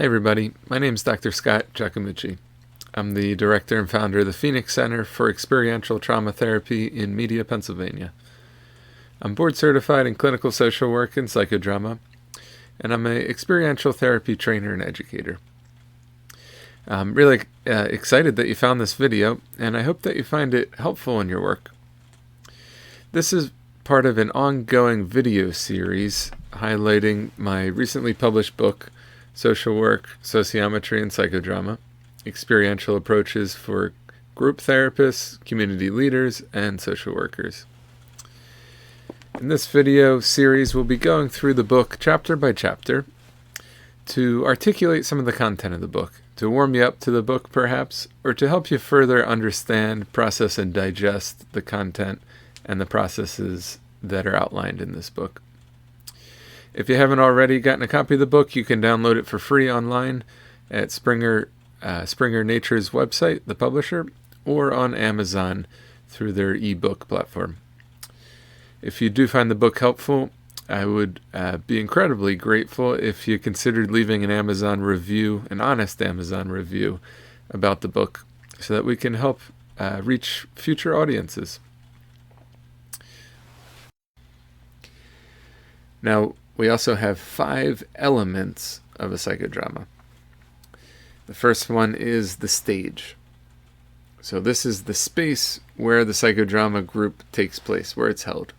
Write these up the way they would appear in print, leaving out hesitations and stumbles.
everybody. My name is Dr. Scott Giacomucci. I'm the director and founder of the Phoenix Center for Experiential Trauma Therapy in Media, Pennsylvania. I'm board certified in clinical social work and psychodrama, and I'm an experiential therapy trainer and educator. I'm really excited that you found this video, and I hope that you find it helpful in your work. This is part of an ongoing video series highlighting my recently published book, Social Work, Sociometry, and Psychodrama, Experiential Approaches for Group Therapists, Community Leaders, and Social Workers. In this video series, we'll be going through the book chapter by chapter to articulate some of the content of the book, to warm you up to the book perhaps, or to help you further understand, process, and digest the content and the processes that are outlined in this book. If you haven't already gotten a copy of the book, you can download it for free online at Springer Nature's website, the publisher, or on Amazon through their ebook platform. If you do find the book helpful, I would be incredibly grateful if you considered leaving an Amazon review, an honest Amazon review about the book, so that we can help reach future audiences. Now, we also have 5 elements of a psychodrama. The first one is the stage. So this is the space where the psychodrama group takes place, where it's held.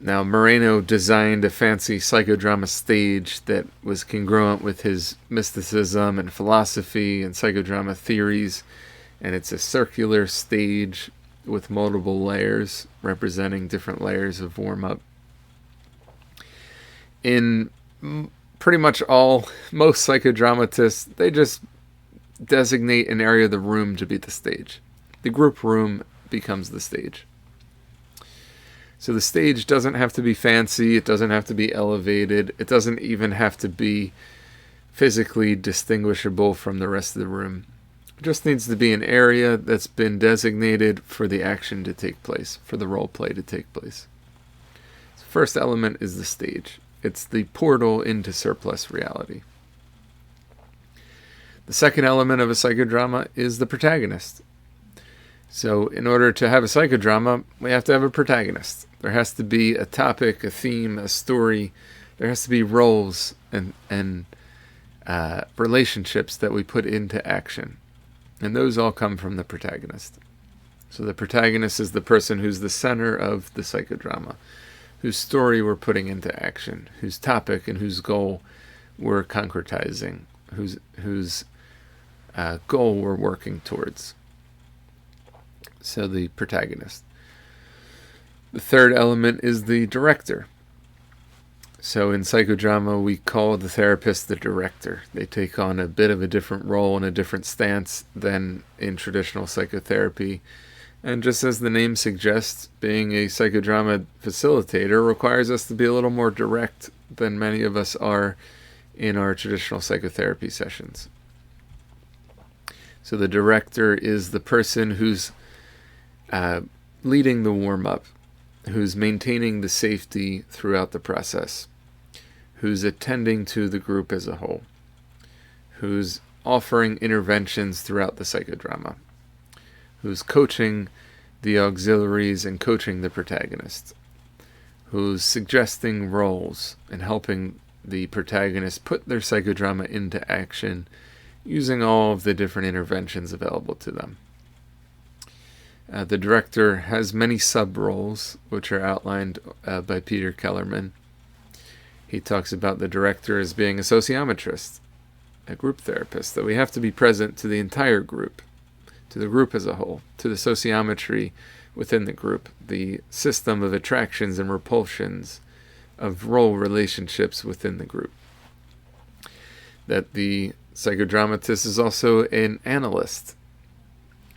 Now, Moreno designed a fancy psychodrama stage that was congruent with his mysticism and philosophy and psychodrama theories, and it's a circular stage with multiple layers representing different layers of warm-up. In pretty much most psychodramatists, they just designate an area of the room to be the stage. The group room becomes the stage. So the stage doesn't have to be fancy, it doesn't have to be elevated, it doesn't even have to be physically distinguishable from the rest of the room. It just needs to be an area that's been designated for the action to take place, for the role play to take place. So first element is the stage. It's the portal into surplus reality. The second element of a psychodrama is the protagonist. So in order to have a psychodrama, we have to have a protagonist. There has to be a topic, a theme, a story. There has to be roles and relationships that we put into action. And those all come from the protagonist. So the protagonist is the person who's the center of the psychodrama, whose story we're putting into action, whose topic and whose goal we're concretizing, whose goal we're working towards. So the protagonist. The third element is the director. So in psychodrama, we call the therapist the director. They take on a bit of a different role and a different stance than in traditional psychotherapy. And just as the name suggests, being a psychodrama facilitator requires us to be a little more direct than many of us are in our traditional psychotherapy sessions. So the director is the person who's leading the warm-up, who's maintaining the safety throughout the process, who's attending to the group as a whole, who's offering interventions throughout the psychodrama, who's coaching the auxiliaries and coaching the protagonist, who's suggesting roles and helping the protagonist put their psychodrama into action using all of the different interventions available to them. The director has many sub-roles, which are outlined by Peter Kellerman. He talks about the director as being a sociometrist, a group therapist, that we have to be present to the entire group, to the group as a whole, to the sociometry within the group, the system of attractions and repulsions, of role relationships within the group. That the psychodramatist is also an analyst,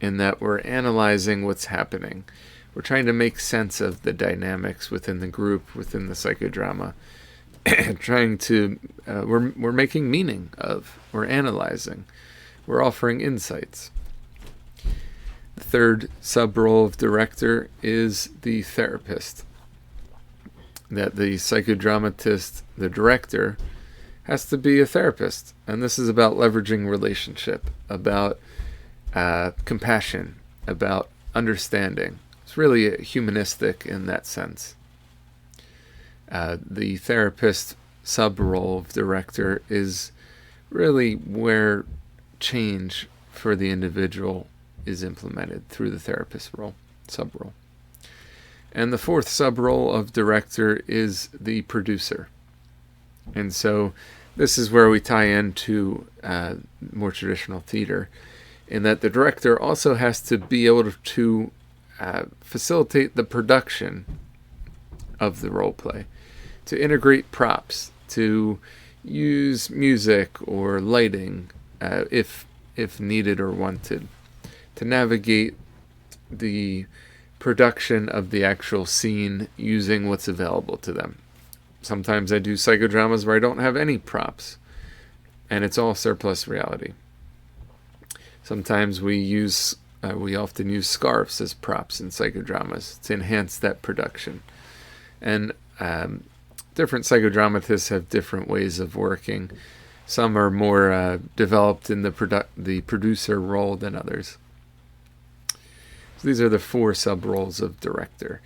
in that we're analyzing what's happening. We're trying to make sense of the dynamics within the group, within the psychodrama. We're making meaning of, we're analyzing, we're offering insights. The third sub-role of director is the therapist. That the psychodramatist, the director, has to be a therapist. And this is about leveraging relationship, about compassion, about understanding. It's really humanistic in that sense. The therapist sub-role of director is really where change for the individual is implemented through the therapist role, sub-role. And the fourth sub-role of director is the producer. And so this is where we tie into more traditional theater, in that the director also has to be able to facilitate the production of the role play, to integrate props, to use music or lighting if needed or wanted, to navigate the production of the actual scene using what's available to them. Sometimes I do psychodramas where I don't have any props, and it's all surplus reality. Sometimes we often use scarves as props in psychodramas to enhance that production. And different psychodramatists have different ways of working. Some are more developed in the producer role than others. So these are the four sub-roles of director.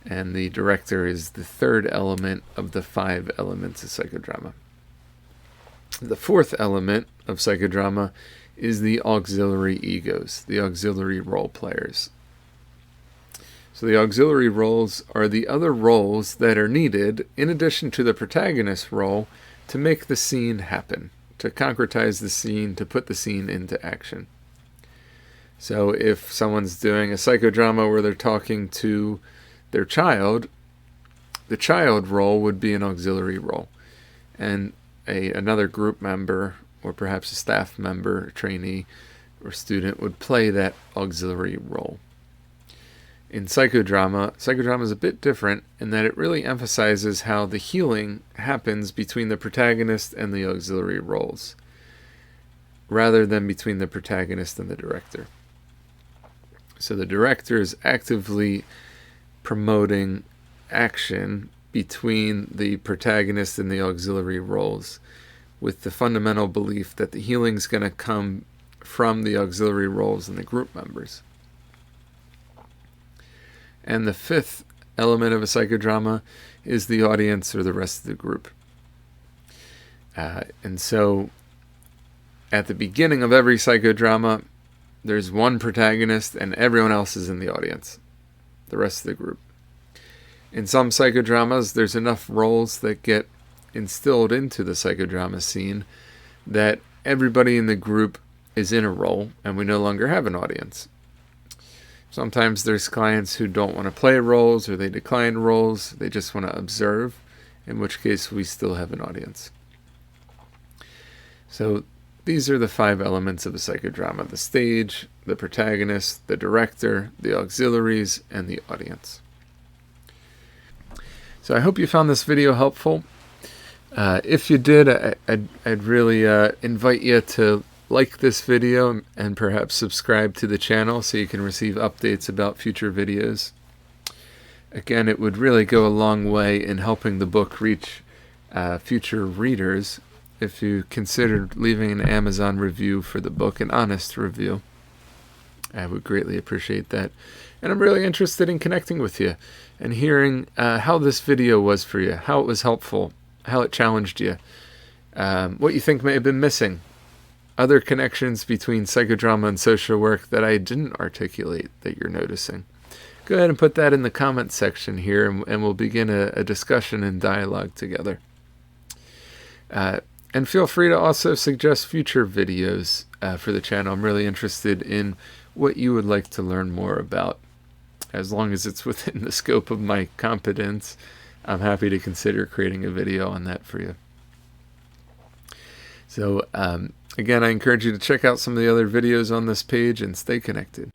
And the director is the third element of the 5 elements of psychodrama. The fourth element of psychodrama is the auxiliary egos, the auxiliary role players. So the auxiliary roles are the other roles that are needed in addition to the protagonist role to make the scene happen, to concretize the scene, to put the scene into action. So if someone's doing a psychodrama where they're talking to their child, the child role would be an auxiliary role. And another group member, or perhaps a staff member, a trainee, or student would play that auxiliary role. In psychodrama is a bit different in that it really emphasizes how the healing happens between the protagonist and the auxiliary roles, rather than between the protagonist and the director. So the director is actively promoting action between the protagonist and the auxiliary roles, with the fundamental belief that the healing is going to come from the auxiliary roles and the group members. And the fifth element of a psychodrama is the audience or the rest of the group. And so at the beginning of every psychodrama, there's one protagonist and everyone else is in the audience, the rest of the group. In some psychodramas, there's enough roles that get instilled into the psychodrama scene that everybody in the group is in a role and we no longer have an audience. Sometimes there's clients who don't want to play roles or they decline roles, they just want to observe, in which case we still have an audience. So these are the 5 elements of a psychodrama: the stage, the protagonist, the director, the auxiliaries, and the audience. So I hope you found this video helpful. If you did, I'd really invite you to like this video and perhaps subscribe to the channel so you can receive updates about future videos. Again, it would really go a long way in helping the book reach future readers if you considered leaving an Amazon review for the book, an honest review. I would greatly appreciate that. And I'm really interested in connecting with you and hearing how this video was for you, how it was helpful, how it challenged you, what you think may have been missing, other connections between psychodrama and social work that I didn't articulate that you're noticing. Go ahead and put that in the comments section here, and we'll begin a discussion and dialogue together. And feel free to also suggest future videos for the channel. I'm really interested in what you would like to learn more about. As long as it's within the scope of my competence, I'm happy to consider creating a video on that for you. So again, I encourage you to check out some of the other videos on this page and stay connected.